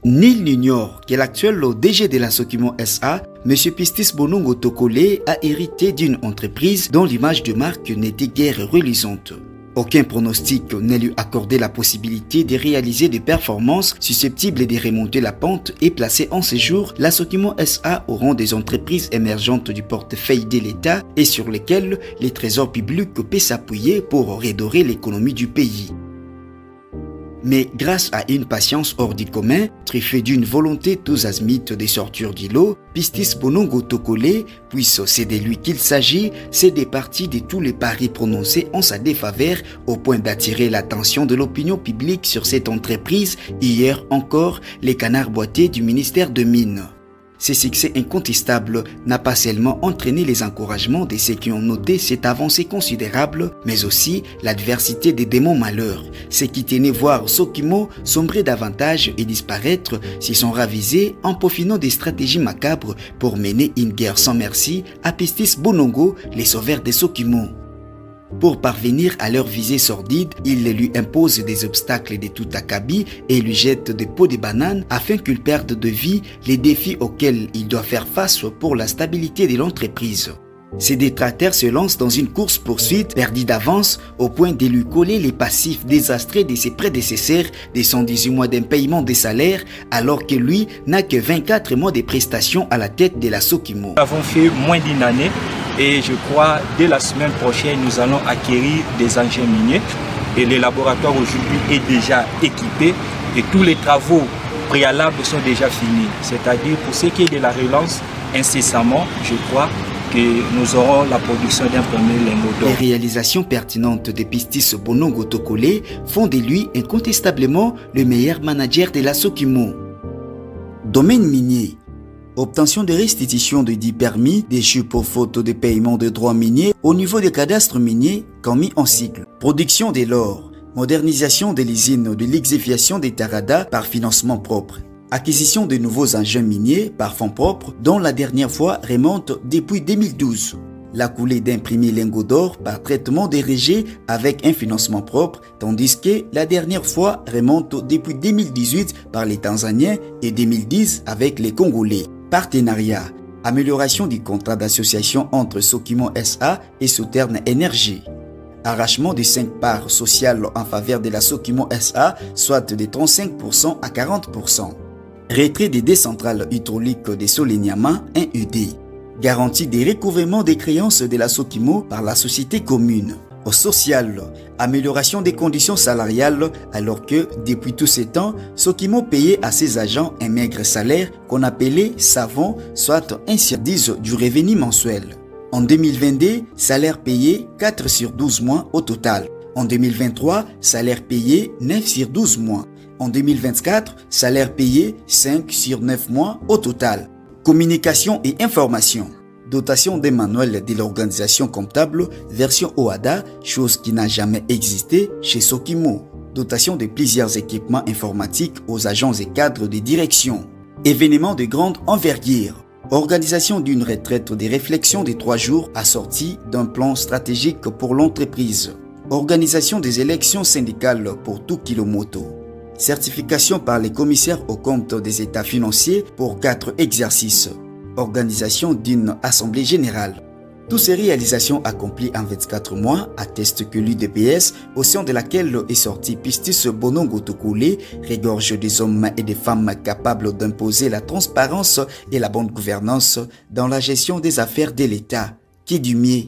Nul n'ignore que l'actuel DG de la Sokimo SA, M. Pistis Bonongo Tokole, a hérité d'une entreprise dont l'image de marque n'était guère reluisante. Aucun pronostic ne lui accordait la possibilité de réaliser des performances susceptibles de remonter la pente et placer en séjour la Sokimo SA au rang des entreprises émergentes du portefeuille de l'État et sur lesquelles les trésors publics peuvent s'appuyer pour redorer l'économie du pays. Mais grâce à une patience hors du commun, truffée d'une volonté tous azimuts de sortir du lot, Pistis Bonongo Tokole, puisque c'est de lui qu'il s'agit, s'est départi de tous les paris prononcés en sa défaveur au point d'attirer l'attention de l'opinion publique sur cette entreprise, hier encore les canards boités du ministère de Mines. Ce succès incontestable n'a pas seulement entraîné les encouragements de ceux qui ont noté cette avancée considérable, mais aussi l'adversité des démons malheurs. Ceux qui tenaient voir Sokimo sombrer davantage et disparaître s'y sont ravisés en peaufinant des stratégies macabres pour mener une guerre sans merci à Pistis Bonongo, les sauveurs de Sokimo. Pour parvenir à leur visée sordide, ils lui imposent des obstacles de tout acabit et lui jettent des pots de bananes afin qu'il perde de vue les défis auxquels il doit faire face pour la stabilité de l'entreprise. Ces détracteurs se lancent dans une course-poursuite perdue d'avance au point de lui coller les passifs désastreux de ses prédécesseurs de 118 mois d'impayement des salaires alors que lui n'a que 24 mois de prestations à la tête de la Sokimo. Nous avons fait moins d'une année. Et je crois dès la semaine prochaine, nous allons acquérir des engins miniers. Et le laboratoire aujourd'hui est déjà équipé et tous les travaux préalables sont déjà finis. C'est-à-dire pour ce qui est de la relance, incessamment, je crois que nous aurons la production d'un premier lingot d'or. Les réalisations pertinentes de Pistis Bonongo Tokole font de lui incontestablement le meilleur manager de la Sokimo. Domaine minier. Obtention de restitution de 10 permis déchus pour faute de paiement de droits miniers au niveau des cadastres miniers commis en cycle. Production de l'or. Modernisation de l'usine de l'exéviation des Tarada par financement propre. Acquisition de nouveaux engins miniers par fonds propres dont la dernière fois remonte depuis 2012. La coulée d'un premier lingot d'or par traitement des rejets avec un financement propre, tandis que la dernière fois remonte depuis 2018 par les Tanzaniens et 2010 avec les Congolais. Partenariat. Amélioration du contrat d'association entre Sokimo SA et Souterrain Énergie. Arrachement de 5 parts sociales en faveur de la Sokimo SA, soit de 35% à 40%. Retrait des deux centrales hydrauliques de Solenyama 1UD. Garantie des recouvrements des créances de la Sokimo par la société commune. Au social, amélioration des conditions salariales alors que, depuis tous ces temps, Sokimo payait à ses agents un maigre salaire qu'on appelait savon, soit 1 sur 10 du revenu mensuel. En 2022, salaire payé 4 sur 12 mois au total. En 2023, salaire payé 9 sur 12 mois. En 2024, salaire payé 5 sur 9 mois au total. Communication et information. Dotation des manuels de l'organisation comptable version OADA, chose qui n'a jamais existé chez Sokimo. Dotation de plusieurs équipements informatiques aux agents et cadres de direction. Événements de grande envergure. Organisation d'une retraite de réflexion de 3 jours assortie d'un plan stratégique pour l'entreprise. Organisation des élections syndicales pour tout Kilomoto. Certification par les commissaires aux comptes des états financiers pour 4 exercices. Organisation d'une assemblée générale. Toutes ces réalisations accomplies en 24 mois attestent que l'UDPS, au sein de laquelle est sorti Pistis Bonongo Tokole, regorge des hommes et des femmes capables d'imposer la transparence et la bonne gouvernance dans la gestion des affaires de l'État. Qui du mieux